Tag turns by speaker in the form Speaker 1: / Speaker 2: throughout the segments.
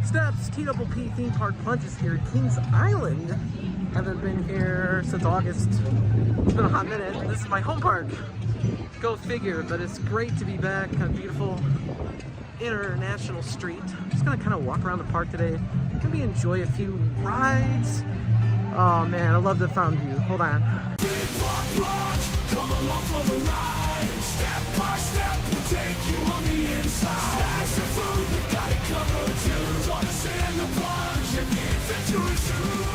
Speaker 1: Steps, TPP Theme Park Plunge is here at Kings Island. Haven't been here since August. It's been a hot minute. This is my home park. Go figure, but it's great to be back on beautiful International Street. I'm just gonna kind of walk around the park today. Maybe enjoy a few rides. Oh man, I love the fountain view. Hold on. Come along for the ride. Step by step, we'll take you on the inside. Snacks and food, we got it covered too. Join us in the plunge, and the adventure is true.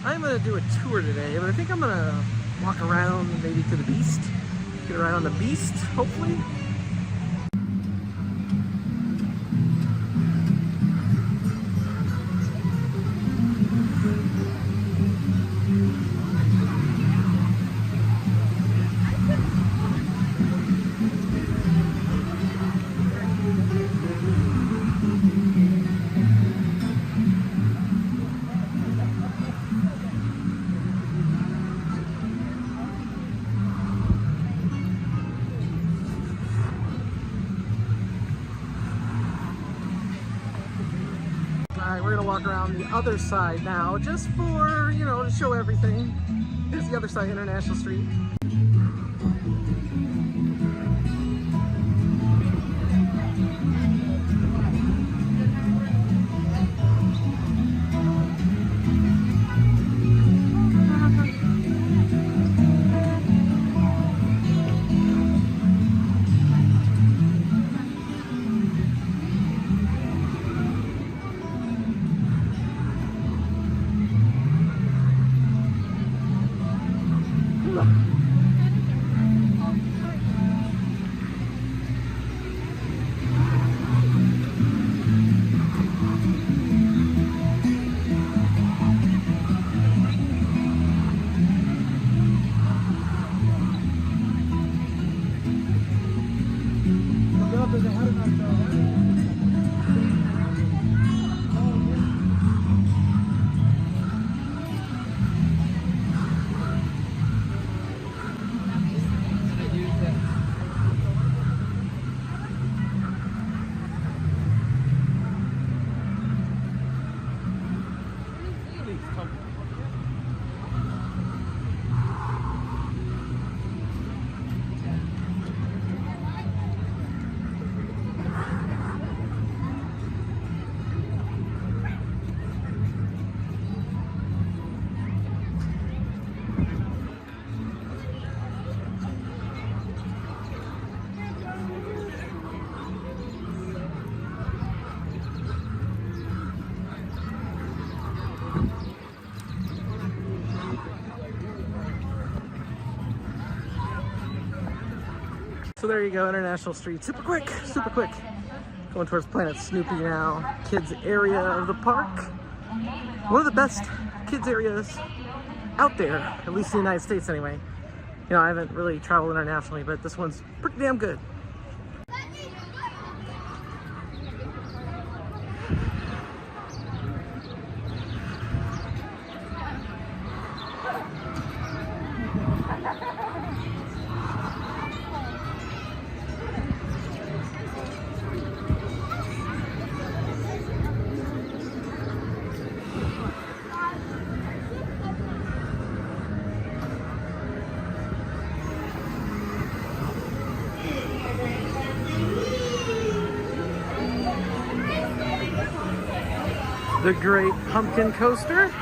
Speaker 1: I'm gonna do a tour today, but I think I'm gonna walk around maybe to the Beast. Get a ride on the Beast, hopefully. Alright, we're gonna walk around the other side now, just for, you know, to show everything. Here's the other side, International Street. So there you go, International Street. Super quick, super quick. Going towards Planet Snoopy now. Kids area of the park. One of the best kids areas out there, at least in the United States anyway. You know, I haven't really traveled internationally, but this one's pretty damn good. The Great Pumpkin Coaster.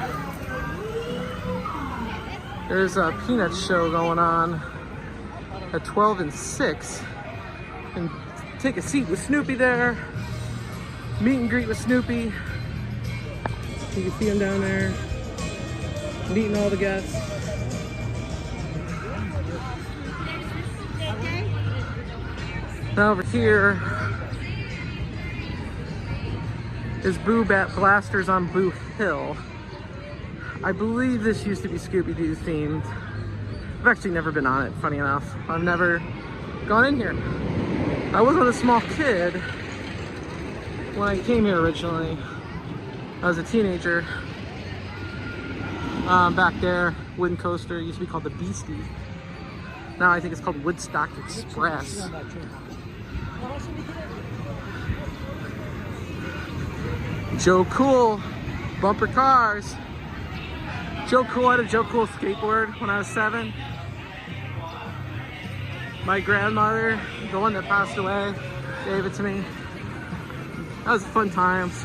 Speaker 1: There's a Peanuts show going on at 12 and 6. And take a seat with Snoopy there. Meet and greet with Snoopy. You can see him down there, meeting all the guests. Now over here is Boo Bat Blasters on Boo Hill. I believe this used to be Scooby-Doo themed. I've actually never been on it, funny enough. I've never gone in here. I wasn't a small kid when I came here originally. I was a teenager. Back there, wooden coaster. It used to be called the Beastie. Now I think it's called Woodstock Express. Joe Cool, bumper cars. Joe Cool had a Joe Cool skateboard when I was 7. My grandmother, the one that passed away, gave it to me. That was fun times.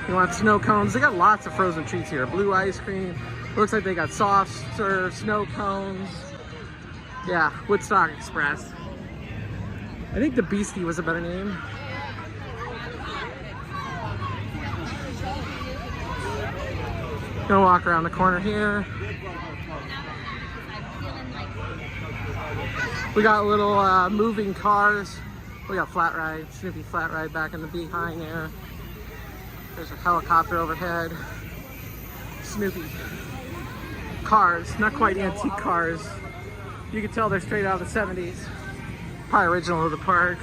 Speaker 1: You want snow cones? They got lots of frozen treats here. Blue ice cream. Looks like they got soft serve, snow cones. Yeah, Woodstock Express. I think the Beastie was a better name. Gonna walk around the corner here. We got little moving cars. We got flat ride, Snoopy flat ride back in the behind there. There's a helicopter overhead. Snoopy cars, not quite antique cars. You can tell they're straight out of the 70s. Probably original to the park.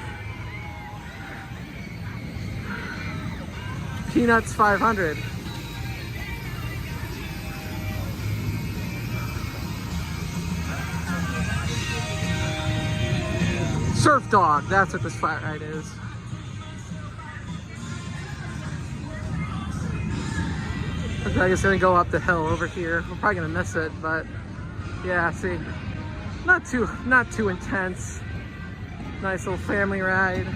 Speaker 1: Peanuts 500. Surf Dog, that's what this flat ride is. Looks like it's gonna go up the hill over here. We're probably gonna miss it, but yeah, see, not too intense. Nice little family ride.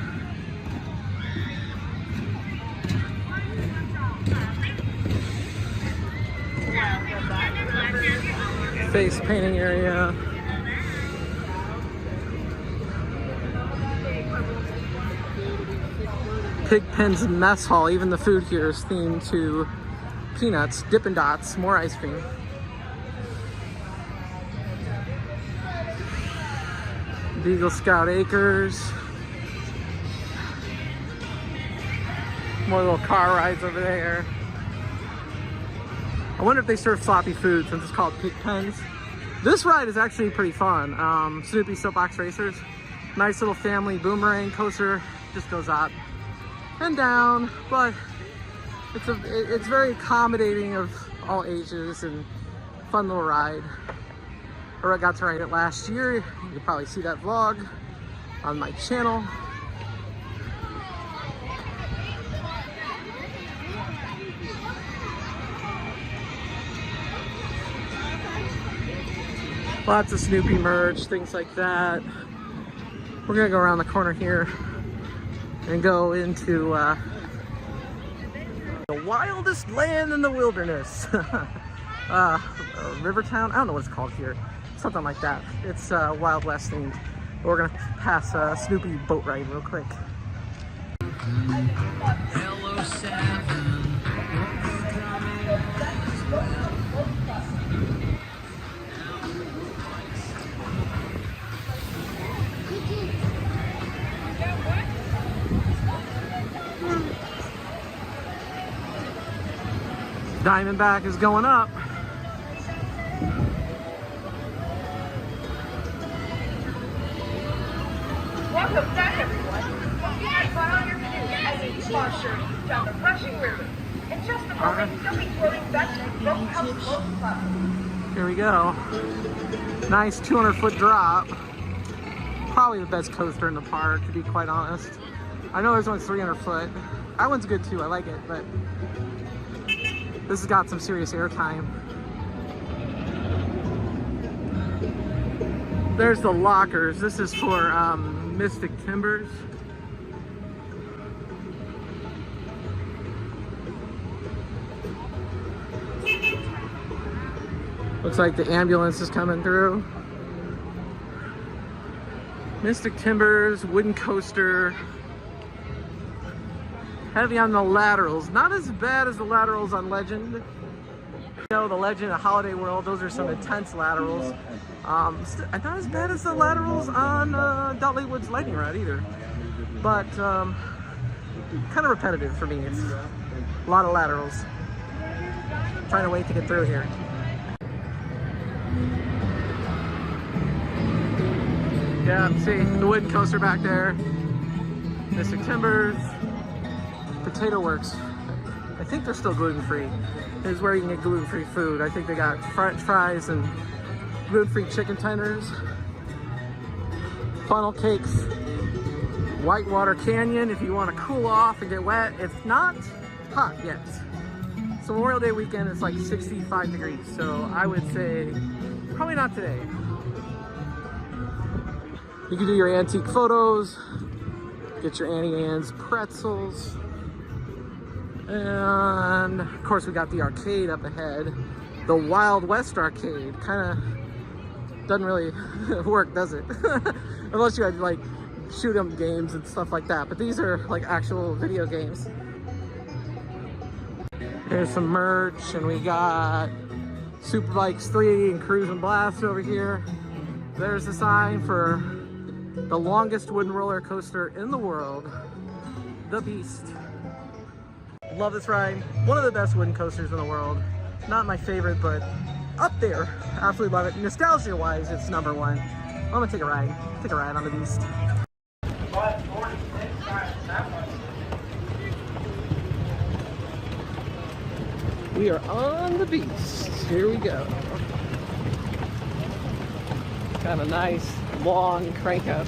Speaker 1: Face painting area. Pigpen's Mess Hall. Even the food here is themed to Peanuts, Dippin' Dots, more ice cream. Beagle Scout Acres. More little car rides over there. I wonder if they serve sloppy food since it's called Pigpen's. This ride is actually pretty fun. Snoopy Soapbox Racers. Nice little family boomerang coaster. Just goes up and down, but it's very accommodating of all ages and fun little ride. I got to ride it last year. You can probably see that vlog on my channel. Lots of Snoopy merch, things like that. We're gonna go around the corner here and go into the wildest land in the wilderness. Rivertown? I don't know what it's called here. Something like that. It's Wild West themed. We're gonna pass Snoopy boat ride real quick. Hello, Seven. Diamondback is going up.
Speaker 2: Welcome back, everyone. You might find on your canoe as a sponsor down the rushing river. In just a moment, you'll be floating back to the Broken House Boat Club.
Speaker 1: Here we go. Nice 200-foot drop. Probably the best coaster in the park, to be quite honest. I know there's only 300 foot. That one's good too, I like it, but this has got some serious airtime. There's the lockers. This is for Mystic Timbers. Looks like the ambulance is coming through. Mystic Timbers, wooden coaster. Heavy on the laterals. Not as bad as the laterals on Legend. You know, the Legend at Holiday World, those are some intense laterals. Not as bad as the laterals on Dolly Wood's Lightning Rod either. But kind of repetitive for me. It's a lot of laterals. Trying to wait to get through here. Yeah, see the wooden coaster back there. Mystic Timbers. Potato Works. I think they're still gluten-free. This is where you can get gluten-free food. I think they got French fries and gluten-free chicken tenders, funnel cakes, Whitewater Canyon if you want to cool off and get wet. It's not hot yet. So Memorial Day weekend is like 65 degrees, so I would say probably not today. You can do your antique photos, get your Auntie Anne's pretzels, and of course we got the arcade up ahead. The Wild West arcade kind of doesn't really work, does it? Unless you had like shoot 'em games and stuff like that, but these are like actual video games. Here's some merch, and we got Superbikes 3 and Cruise and Blast over here. There's the sign for the longest wooden roller coaster in the world, the Beast. Love this ride. One of the best wooden coasters in the world. Not my favorite, but up there. Absolutely love it. Nostalgia wise, it's number one. I'm gonna take a ride. Take a ride on the Beast. We are on the Beast. Here we go. Kind of nice, long crank up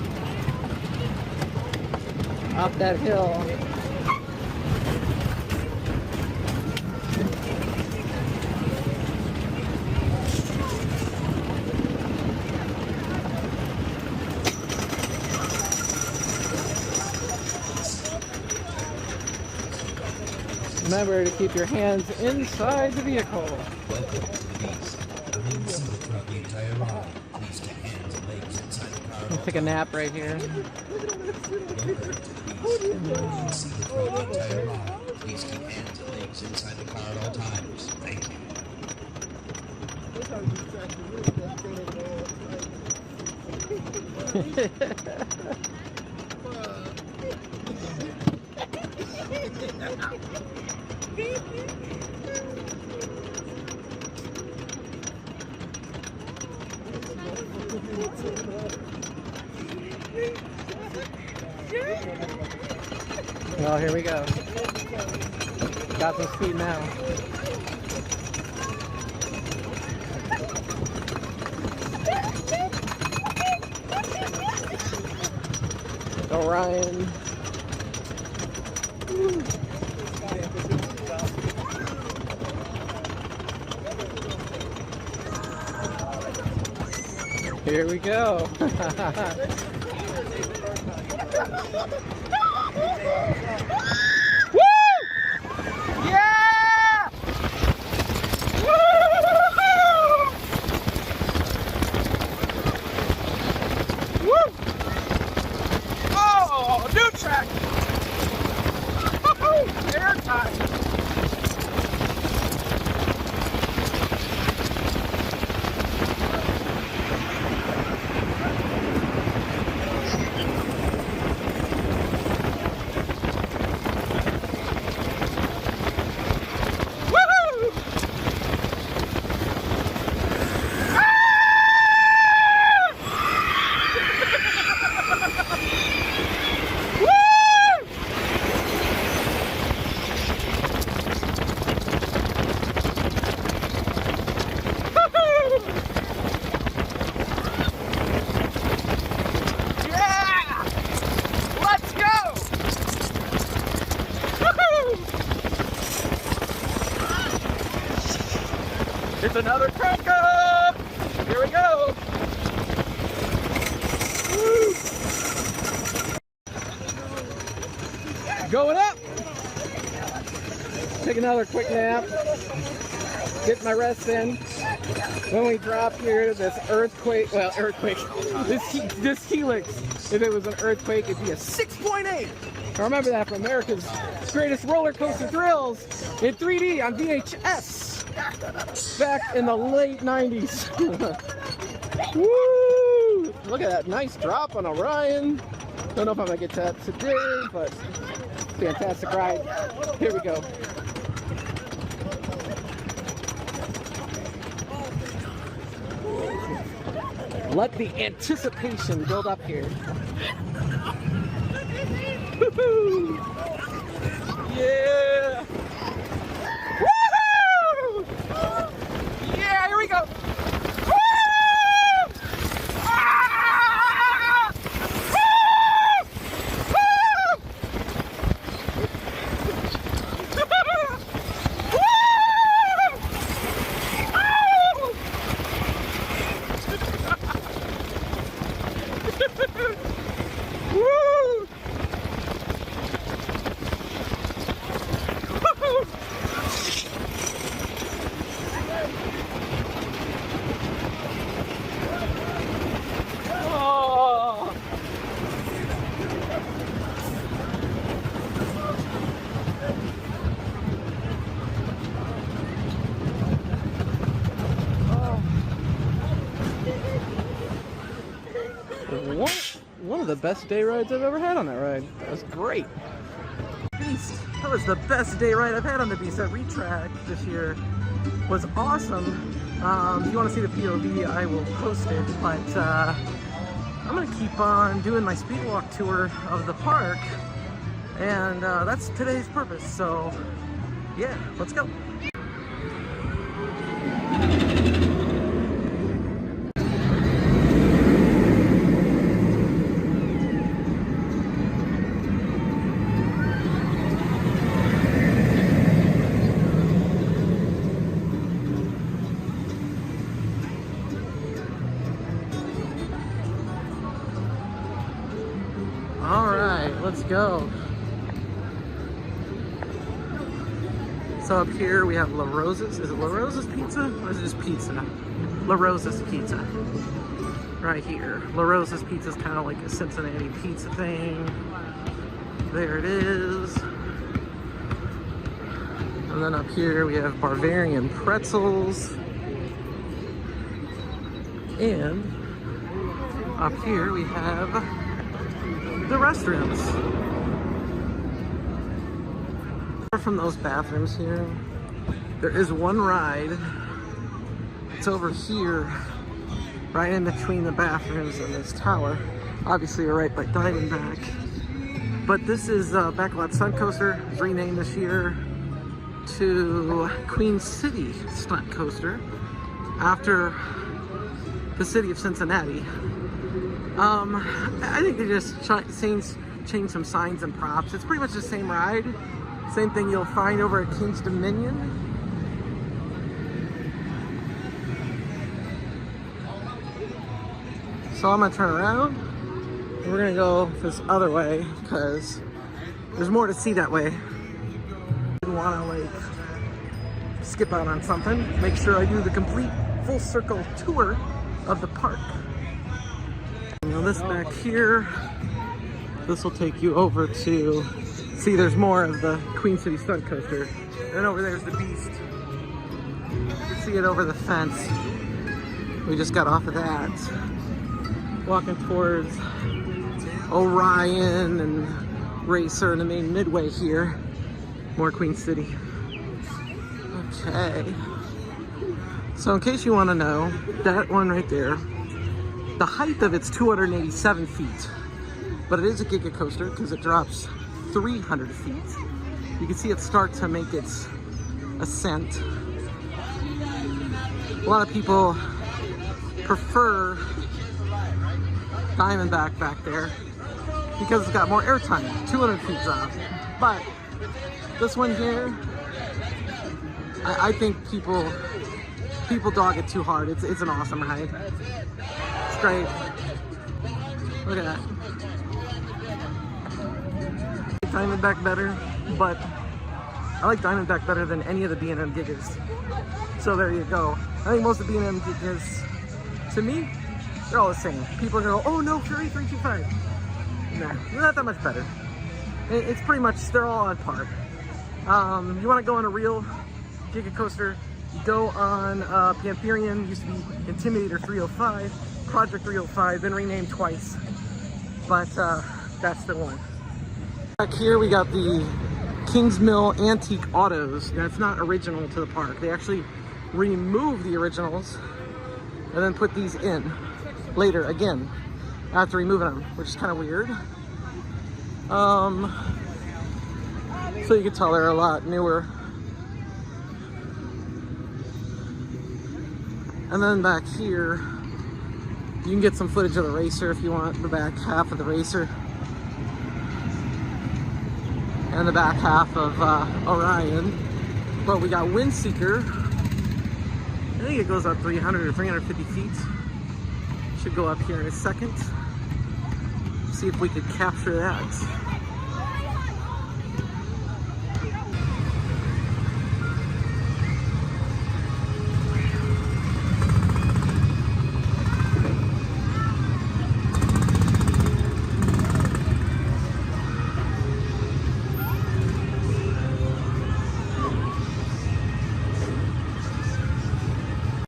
Speaker 1: that hill. Remember to keep your hands inside the vehicle.
Speaker 3: Welcome to the Beast. The main seat throughout the entire ride. Please keep hands and legs inside the car.
Speaker 1: I'll take a nap right here.
Speaker 3: Welcome to the Beast. The main seat throughout the entire ride. Please keep hands and legs inside the car at all times. Thank you.
Speaker 1: Well, here we go. Got some speed now. Orion. Woo. Here we go. Woo! Yeah! Woo! Woo! Oh, new track! Air time! It's another crank up! Here we go! Woo. Going up! Take another quick nap. Get my rest in. When we drop here, this earthquake, this helix, if it was an earthquake, it'd be a 6.8. I remember that from America's Greatest Roller Coaster Thrills in 3D on VHS back in the late 90s. Woo! Look at that nice drop on Orion. Don't know if I'm gonna get to that today, but fantastic ride. Here we go. Let the anticipation build up here. Woo-hoo! Yeah! the best day rides I've ever had on that ride. That was great. Beast. That was the best day ride I've had on the Beast. That retrack this year was awesome. If you want to see the POV, I will post it. But I'm going to keep on doing my speed walk tour of the park. And that's today's purpose. So, yeah, let's go. All right, let's go. So up here we have La Rosa's. Is it La Rosa's Pizza or is it just pizza? La Rosa's Pizza. Right here. La Rosa's Pizza is kind of like a Cincinnati pizza thing. There it is. And then up here we have Bavarian pretzels. And up here we have the restrooms. From those bathrooms here, there is one ride. It's over here, right in between the bathrooms and this tower. Obviously, we're right by Diamondback. But this is Backlot Stunt Coaster. It's renamed this year to Queen City Stunt Coaster after the city of Cincinnati. I think they just changed some signs and props. It's pretty much the same ride. Same thing you'll find over at King's Dominion. So I'm gonna turn around and we're gonna go this other way because there's more to see that way. I didn't wanna like skip out on something. Make sure I do the complete full circle tour of the park. Now this back here, this will take you over to, see there's more of the Queen City Stunt Coaster. And over there's the Beast. You can see it over the fence. We just got off of that. Walking towards Orion and Racer and the main midway here. More Queen City. Okay. So in case you want to know, that one right there, the height of it's 287 feet. But it is a Giga Coaster because it drops 300 feet. You can see it start to make its ascent. A lot of people prefer Diamondback back there because it's got more airtime, 200 feet drop. But this one here, I think people dog it too hard. It's an awesome ride. It's great. Look at that. Diamondback better, but I like Diamondback better than any of the B&M Gigas. So there you go. I think most of the B&M Gigas, to me, they're all the same. People are gonna go, oh no, Fury 325. Nah, they're not that much better. It's pretty much, they're all on par. You wanna go on a real Giga Coaster, you go on Pantherian, used to be Intimidator 305, Project 305, been renamed twice. But that's the one. Back here we got the Kings Mill Antique Autos. That's not original to the park. They actually removed the originals and then put these in later again after removing them, which is kind of weird. So you can tell they're a lot newer. And then back here, you can get some footage of the Racer if you want, the back half of the Racer. And the back half of Orion. But we got Windseeker. I think it goes up 300 or 350 feet. Should go up here in a second. See if we could capture that.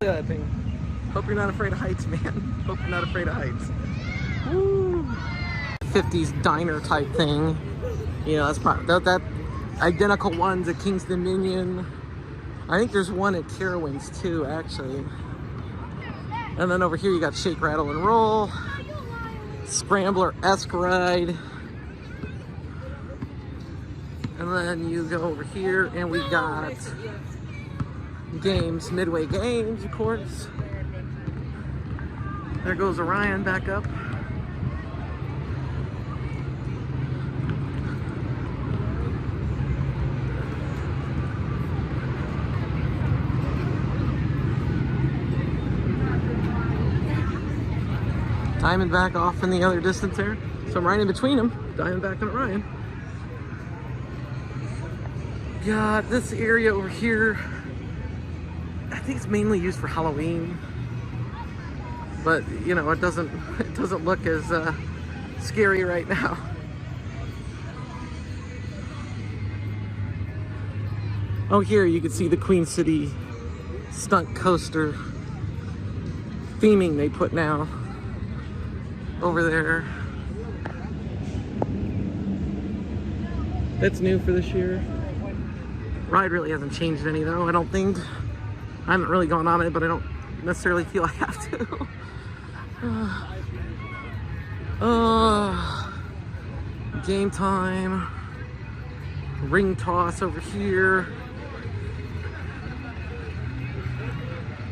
Speaker 1: Look at that thing. Hope you're not afraid of heights, man. Hope you're not afraid of heights. Woo! 50s diner type thing. You know, that's probably that identical one's at King's Dominion. I think there's one at Carowinds too, actually. And then over here you got Shake, Rattle, and Roll, Scrambler-esque ride. And then you go over here and we got games, Midway Games, of course. There goes Orion back up. Diamondback off in the other distance there. So I'm right in between them, Diamondback and Orion. Got this area over here. I think it's mainly used for Halloween. But you know, it doesn't look as scary right now. Oh, here you can see the Queen City stunt coaster theming they put now over there. That's new for this year. Ride really hasn't changed any though, I don't think. I haven't really gone on it, but I don't necessarily feel I have to. Game time. Ring toss over here.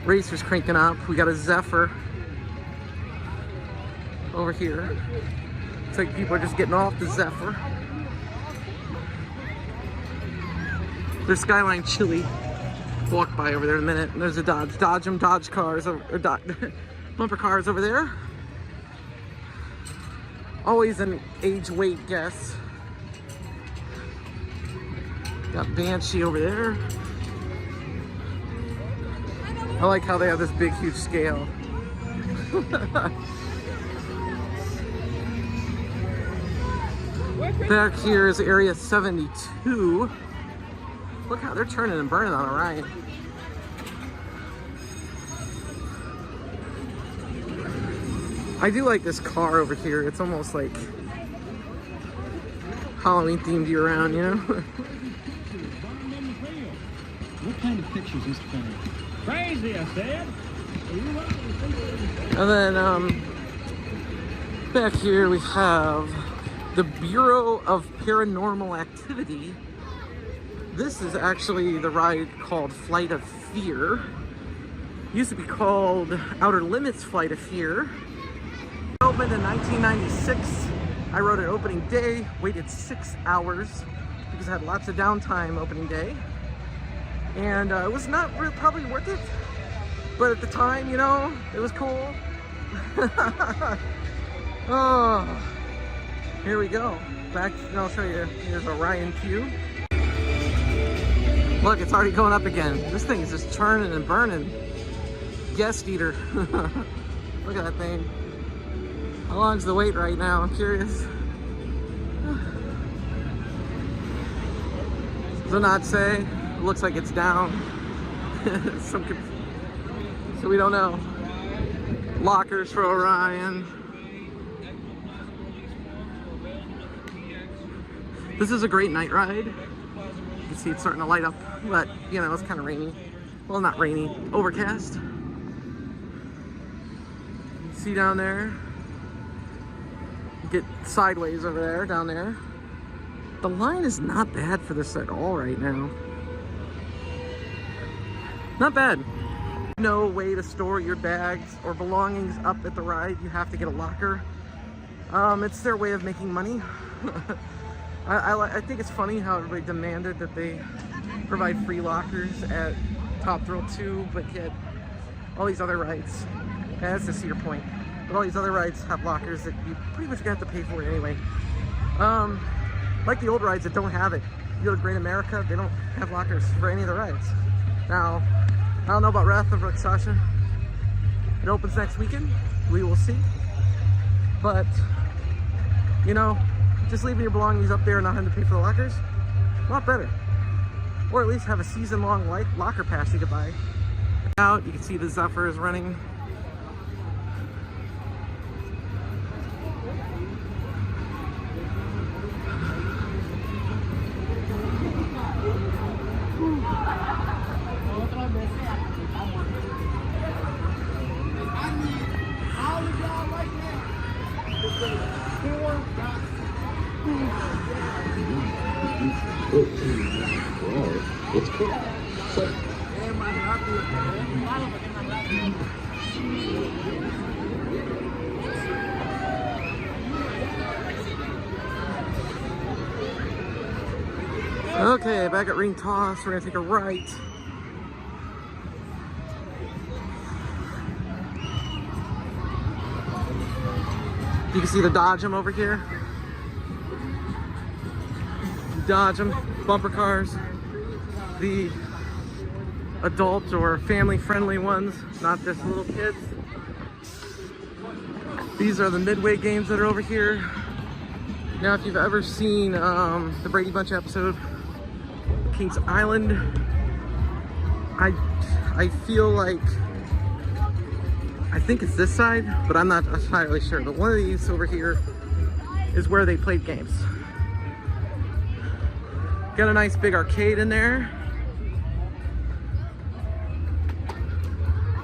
Speaker 1: Racers cranking up. We got a Zephyr over here. Looks like people are just getting off the Zephyr. There's Skyline Chili. Walk by over there in a minute. And there's a Dodge. Dodge cars, or bumper cars over there. Always an age weight guess. Got Banshee over there. I like how they have this big, huge scale. Back here is Area 72. Look how they're turning and burning on the ride. I do like this car over here. It's almost like Halloween themed year round, you know?
Speaker 4: What kind of pictures is playing? Crazy, I said.
Speaker 1: And then back here we have the Bureau of Paranormal Activity. This is actually the ride called Flight of Fear. Used to be called Outer Limits Flight of Fear. Opened in 1996. I rode it opening day, waited 6 hours because I had lots of downtime opening day. And it was not really probably worth it, but at the time, you know, it was cool. Oh, here we go. Back, I'll show you. Here's Orion Q. Look, it's already going up again. This thing is just churning and burning. Guest eater. Look at that thing. How long's the wait right now? I'm curious. Does not say. It looks like it's down. So we don't know. Lockers for Orion. This is a great night ride. You can see it's starting to light up, but you know, it's kind of rainy. Well, not rainy, overcast. You can see down there. Get sideways over there, down there. The line is not bad for this at all right now. Not bad. No way to store your bags or belongings up at the ride. You have to get a locker. It's their way of making money. I think it's funny how everybody demanded that they provide free lockers at Top Thrill 2, but yet all these other rides, that's the Cedar Point, but all these other rides have lockers that you pretty much have to pay for it anyway. Like the old rides that don't have it. You go to Great America, they don't have lockers for any of the rides. Now, I don't know about Wrath of Rakshasa. It opens next weekend. We will see. But, you know, just leaving your belongings up there and not having to pay for the lockers, a lot better. Or at least have a season-long locker pass you could buy. Out, you can see the Zephyr is running.
Speaker 3: It's cool. So,
Speaker 1: okay, back at Ring Toss, we're gonna take a right. You can see the Dodge 'em over here. Dodge 'em, bumper cars. The adult or family-friendly ones, not just little kids. These are the midway games that are over here. Now, if you've ever seen the Brady Bunch episode, Kings Island, I feel like, I think it's this side, but I'm not entirely sure. But one of these over here is where they played games. Got a nice big arcade in there.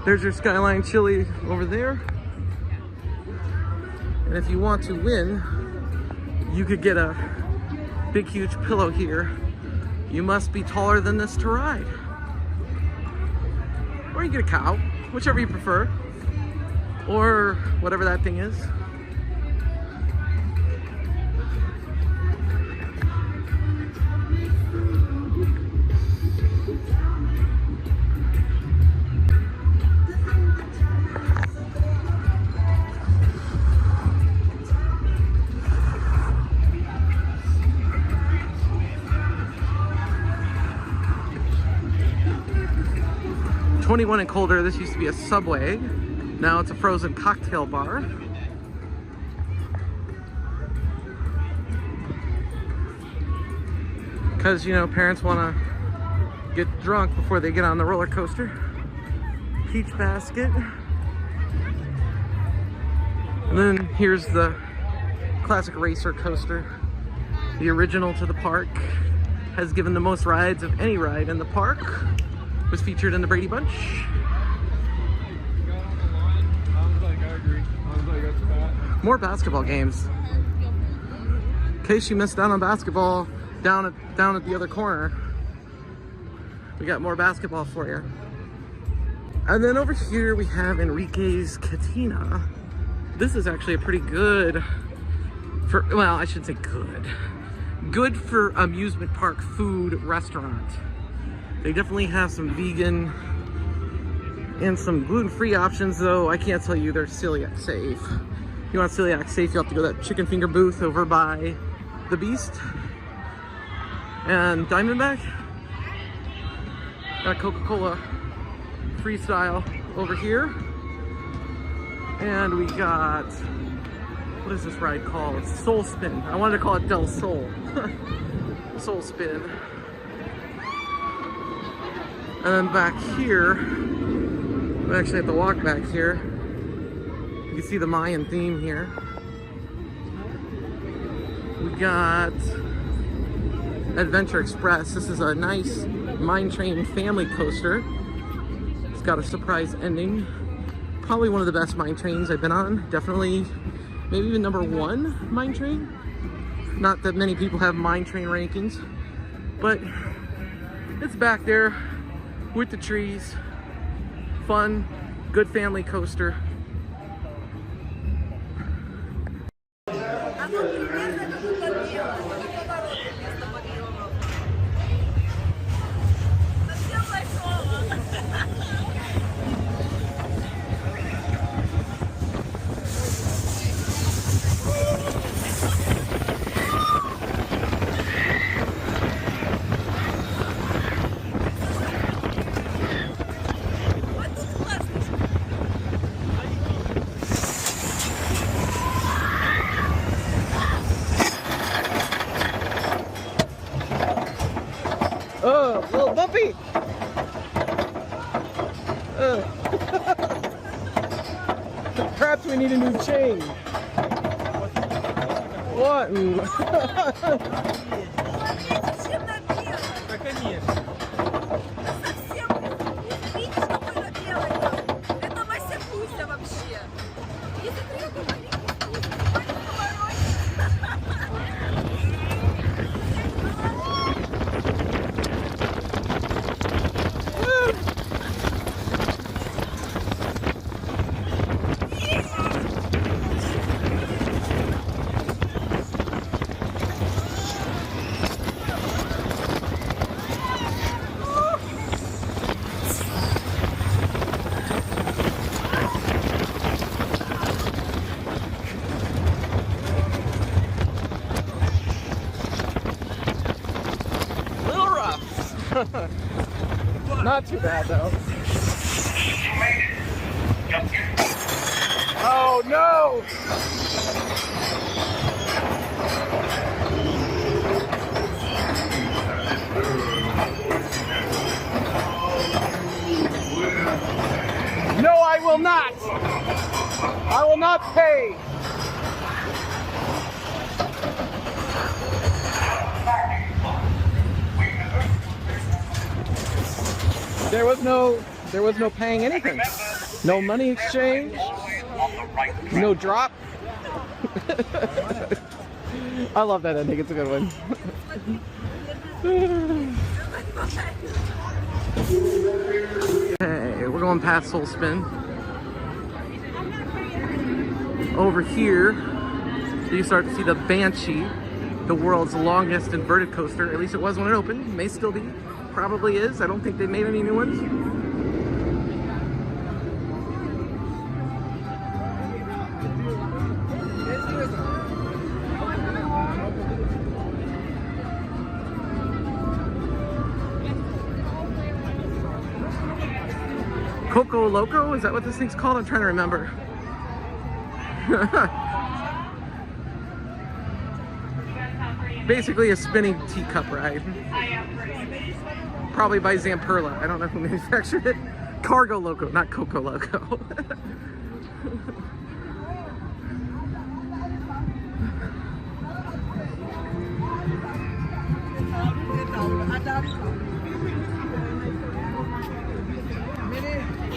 Speaker 1: There's your Skyline Chili over there. And if you want to win, you could get a big, huge pillow here. You must be taller than this to ride. Or you get a cow, whichever you prefer. Or whatever that thing is. .21 and colder, this used to be a Subway. Now it's a frozen cocktail bar. Because, you know, parents want to get drunk before they get on the roller coaster. Peach Basket. And then here's the classic racer coaster. The original to the park. Has given the most rides of any ride in the park. Was featured in the Brady Bunch. More basketball games. In case you missed out on basketball down at the other corner, we got more basketball for you. And then over here we have Enrique's Cantina. This is actually a pretty good well, I shouldn't say good for amusement park food restaurant. They definitely have some vegan and some gluten-free options, though I can't tell you they're celiac safe. If you want celiac safe, you have to go to that chicken finger booth over by the Beast and Diamondback. Got Coca-Cola Freestyle over here. And we got, what is this ride called? Soul Spin. I wanted to call it Del Sol. Soul Spin. And then back here, we actually have to walk back here. You can see the Mayan theme here. We got Adventure Express. This is a nice mine train family coaster. It's got a surprise ending. Probably one of the best mine trains I've been on. Definitely, maybe even #1 mine train. Not that many people have mine train rankings, but it's back there with the trees. Fun, good family coaster. Oh, a little bumpy. Perhaps we need a new chain. What? Not too bad though. Oh no! No, I will not! I will not pay! There was no paying anything. No money exchange. No drop. I love that ending. It's a good one. Hey, we're going past Soul Spin. Over here, you start to see the Banshee, the world's longest inverted coaster. At least it was when it opened. May still be. Probably is. I don't think they made any new ones. Coco Loco? Is that what this thing's called? I'm trying to remember. Basically a spinning teacup ride. Probably by Zamperla. I don't know who manufactured it. Cargo Loco, not Coco Loco.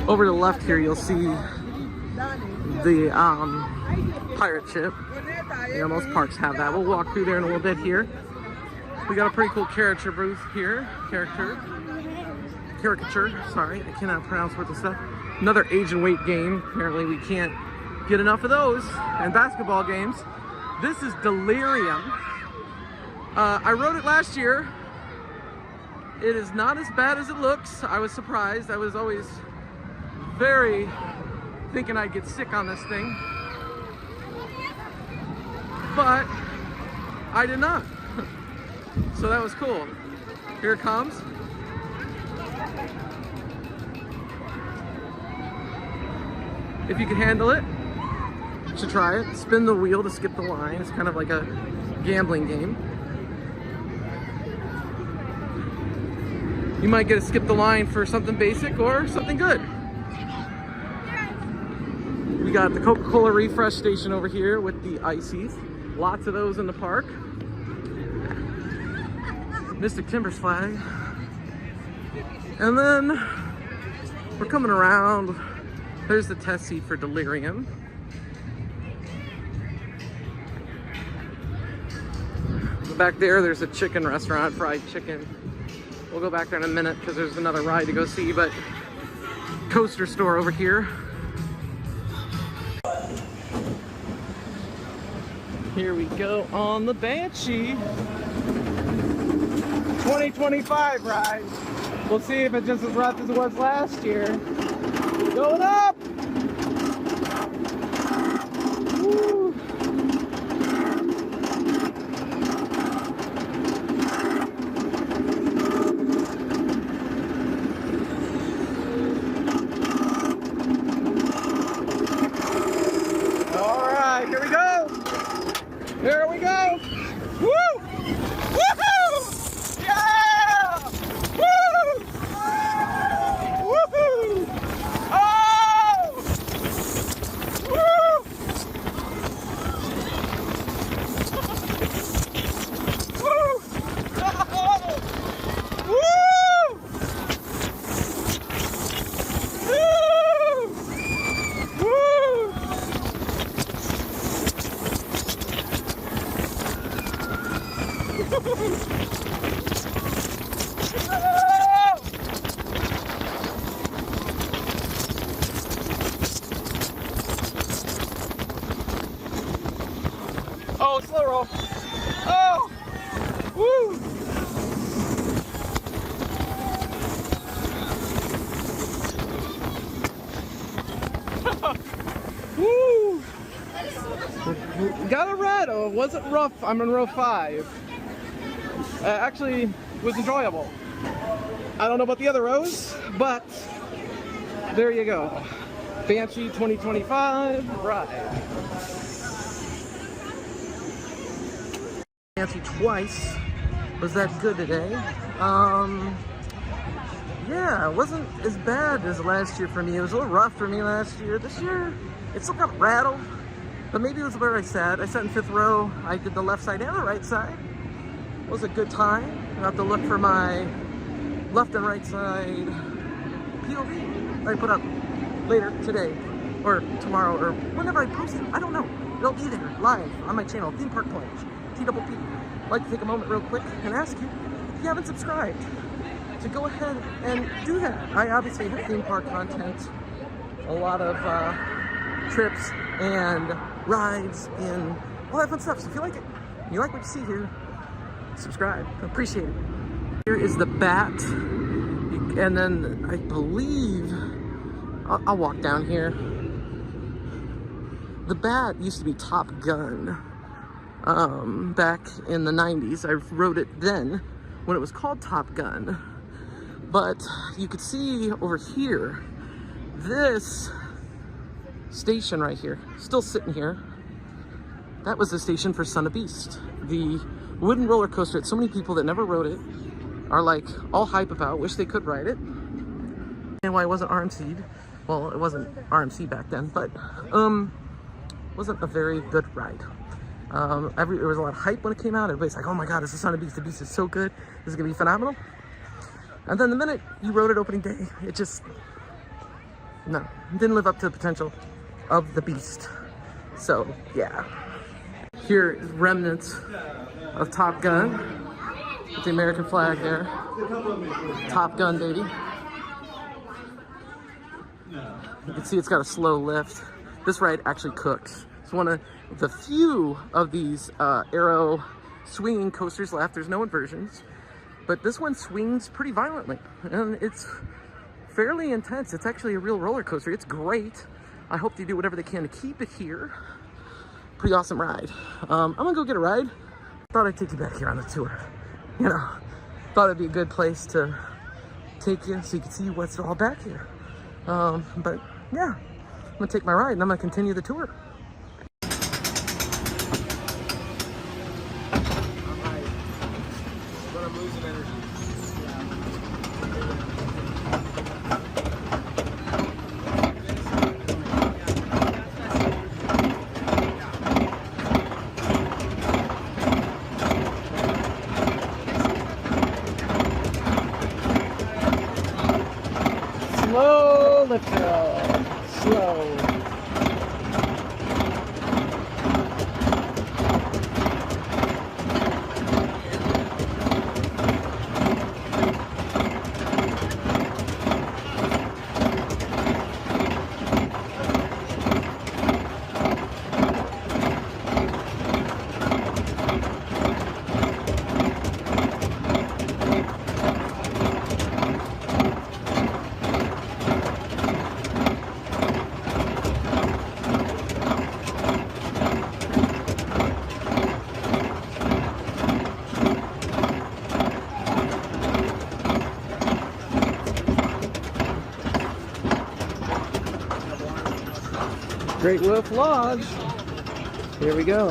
Speaker 1: Over to the left here, you'll see the pirate ship. You know, most parks have that. We'll walk through there in a little bit here. We got a pretty cool caricature booth here. Caricature, sorry, I cannot pronounce worth of stuff. Another age and weight game. Apparently we can't get enough of those. And basketball games. This is Delirium. I rode it last year. It is not as bad as it looks. I was surprised. I was always very thinking I'd get sick on this thing. But I did not. So that was cool. Here it comes. If you can handle it, you should try it. Spin the wheel to skip the line. It's kind of like a gambling game. You might get to skip the line for something basic or something good. We got the Coca-Cola refresh station over here with the ices. Lots of those in the park. Mystic Timbers flag. And then we're coming around. There's the test seat for Delirium. Back there, there's a chicken restaurant, fried chicken. We'll go back there in a minute because there's another ride to go see, but coaster store over here. Here we go on the Banshee. 2025 ride. We'll see if it's just as rough as it was last year. Going up! Woo. All right, here we go. Here we go. Woo! Woohoo! Yeah! Woo! Woohoo! Oh! Woo! Woo! Oh! Woo! Woo! Woo! Oh, slow roll. Oh! Woo! Woo! Got a red. Oh, it wasn't rough. I'm in row 5. Actually, was enjoyable. I don't know about the other rows, but there you go. Banshee 2025 ride. Banshee twice. Was that good today? Yeah, it wasn't as bad as last year for me. It was a little rough for me last year. This year, it still got rattled, but maybe it was where I sat. I sat in 5th row. I did the left side and the right side. It was a good time. I have to look for my left and right side POV I put up later today or tomorrow or whenever I post it. I don't know. It'll be there live on my channel, Theme Park Plunge, TPP. I'd like to take a moment real quick and ask you if you haven't subscribed to go ahead and do that. I obviously have theme park content, a lot of trips and rides and all that fun stuff. So if you like it, you like what you see here, subscribe. I appreciate it. Here is the bat, and then I believe I'll walk down here. The bat used to be Top Gun back in the 90s. I wrote it then when it was called Top Gun. But you could see over here, this station right here, still sitting here. That was the station for Son of Beast. The wooden roller coaster that so many people that never rode it are like all hype about, wish they could ride it. And why it wasn't RMC'd. Well, it wasn't RMC back then, but wasn't a very good ride. There was a lot of hype when it came out. Everybody's like, oh my God, it's the Son of Beast. The Beast is so good. This is gonna be phenomenal. And then the minute you rode it opening day, it just, no, didn't live up to the potential of the Beast. So, yeah. Here is remnants of Top Gun, with the American flag there. Top Gun, baby. You can see it's got a slow lift. This ride actually cooks. It's one of the few of these aero swinging coasters left. There's no inversions. But this one swings pretty violently, and it's fairly intense. It's actually a real roller coaster. It's great. I hope they do whatever they can to keep it here. Pretty awesome ride. I'm gonna go get a ride. Thought I'd take you back here on the tour. You know, thought it'd be a good place to take you so you can see what's all back here. But yeah, I'm gonna take my ride and I'm gonna continue the tour. Slow lift hill. Slow. Great Wolf Lodge. Here we go.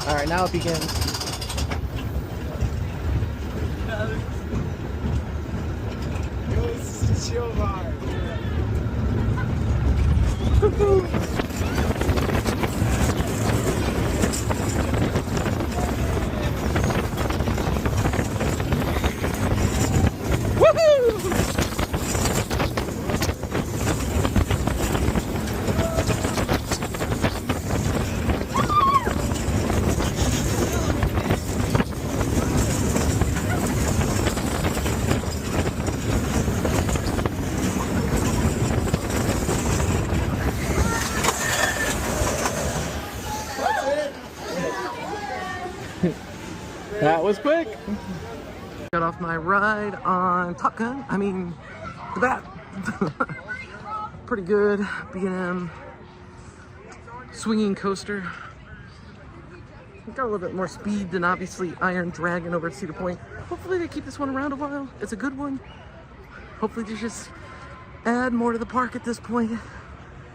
Speaker 1: All right, now it begins. That was quick. Got off my ride on Top Gun. I mean, the Bat. Pretty good. B&M swinging coaster. got a little bit more speed than obviously Iron Dragon over at Cedar Point. Hopefully they keep this one around a while. It's a good one. Hopefully they just add more to the park at this point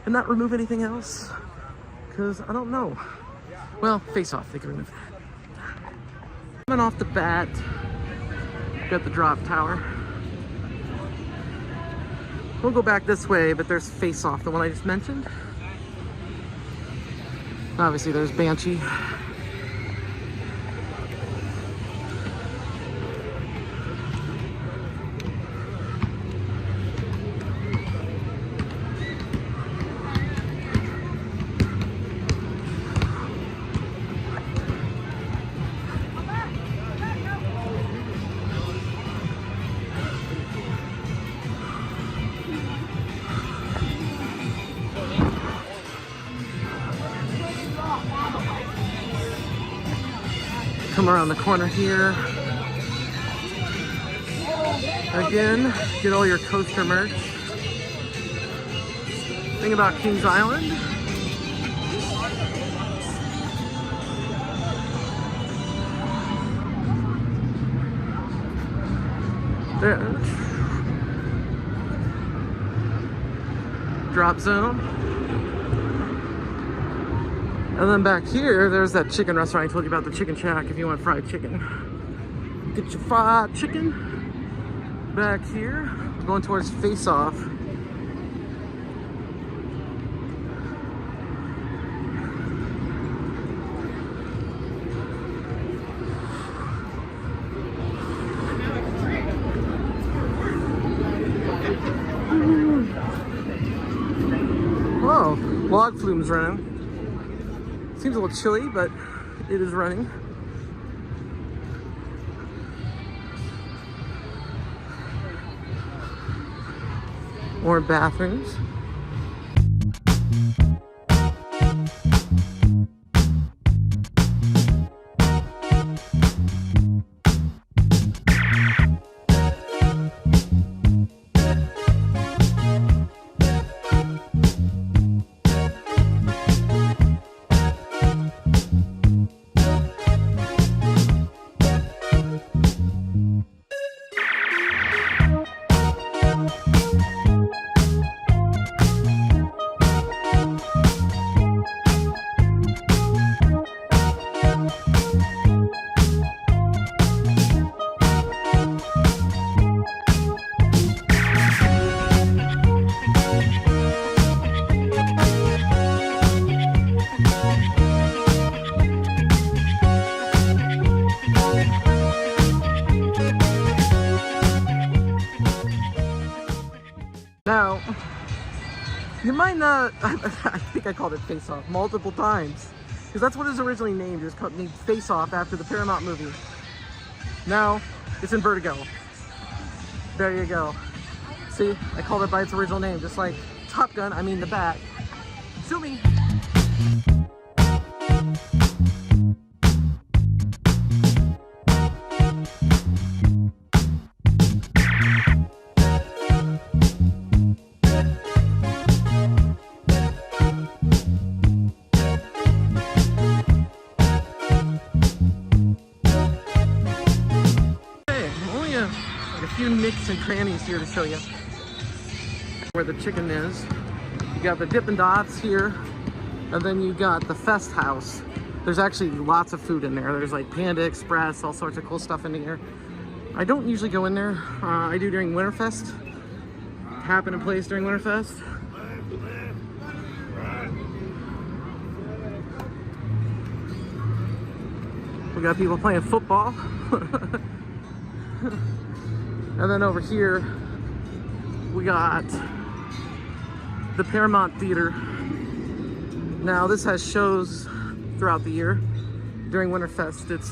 Speaker 1: and not remove anything else. Because I don't know. Well, Face Off, they can remove that. Coming off the bat, got the drop tower. We'll go back this way, but there's Face Off, the one I just mentioned. Obviously there's Banshee. Come around the corner here. Again, get all your coaster merch. Thing about Kings Island. There. Drop zone. And then back here, there's that chicken restaurant I told you about, the Chicken Shack, if you want fried chicken. Get your fried chicken. Back here, going towards Face Off. Whoa, log flume's running. Seems a little chilly, but it is running. More bathrooms. Now, you might not, I think I called it Face Off multiple times, because that's what it was originally named. It was called named Face Off after the Paramount movie. Now, it's in Vertigo. There you go. See, I called it by its original name, just like Top Gun, I mean the Bat. Sue me. Few nicks and crannies here to show you where the chicken is. You got the Dippin' Dots here, and then you got the Fest House. There's actually lots of food in there. There's like Panda Express, all sorts of cool stuff in here. I don't usually go in there. I do during Winterfest. Happen in place during Winterfest. We got people playing football. And then over here, we got the Paramount Theater. Now this has shows throughout the year. During Winterfest, it's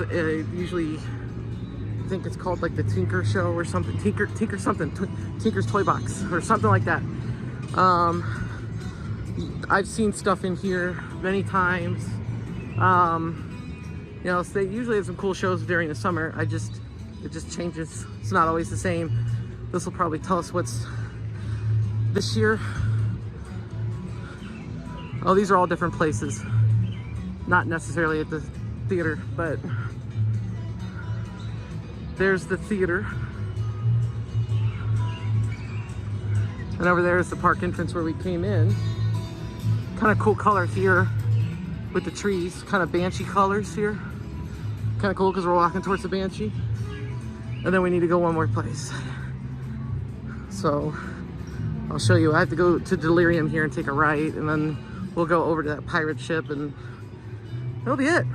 Speaker 1: usually, I think it's called like the Tinker Show or something. Tinker something, Tinker's Toy Box or something like that. I've seen stuff in here many times. You know, so they usually have some cool shows during the summer. It just changes. It's not always the same. This will probably tell us what's this year. Oh, these are all different places. Not necessarily at the theater, but there's the theater. And over there is the park entrance where we came in. Kind of cool color here with the trees, kind of Banshee colors here. Kind of cool because we're walking towards the Banshee. And then we need to go one more place. So I'll show you. I have to go to Delirium here and take a right, and then we'll go over to that pirate ship, and that'll be it.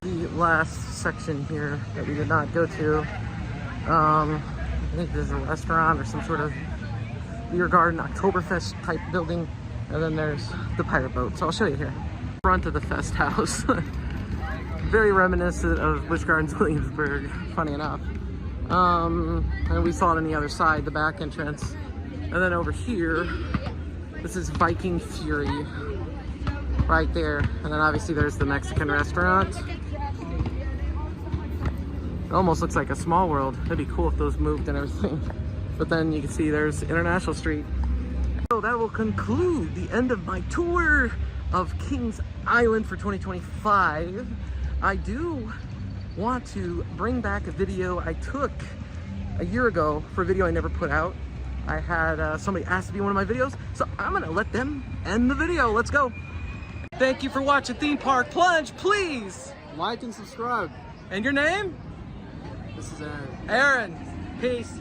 Speaker 1: The last section here that we did not go to. I think there's a restaurant or some sort of beer garden, Oktoberfest type building, and then there's the pirate boat. So I'll show you here. Front of the Fest House. Very reminiscent of Busch Gardens, Williamsburg, funny enough. And we saw it on the other side, the back entrance. And then over here, this is Viking Fury, right there. And then obviously there's the Mexican restaurant. It almost looks like a small world. That'd be cool if those moved and everything. But then you can see there's International Street. So that will conclude the end of my tour of Kings Island for 2025. I do want to bring back a video I took a year ago for a video I never put out. I had somebody ask to be in one of my videos, so I'm gonna let them end the video. Let's go. Thank you for watching Theme Park Plunge. Please
Speaker 5: like and subscribe.
Speaker 1: And your name?
Speaker 5: This is Aaron.
Speaker 1: Aaron. Peace.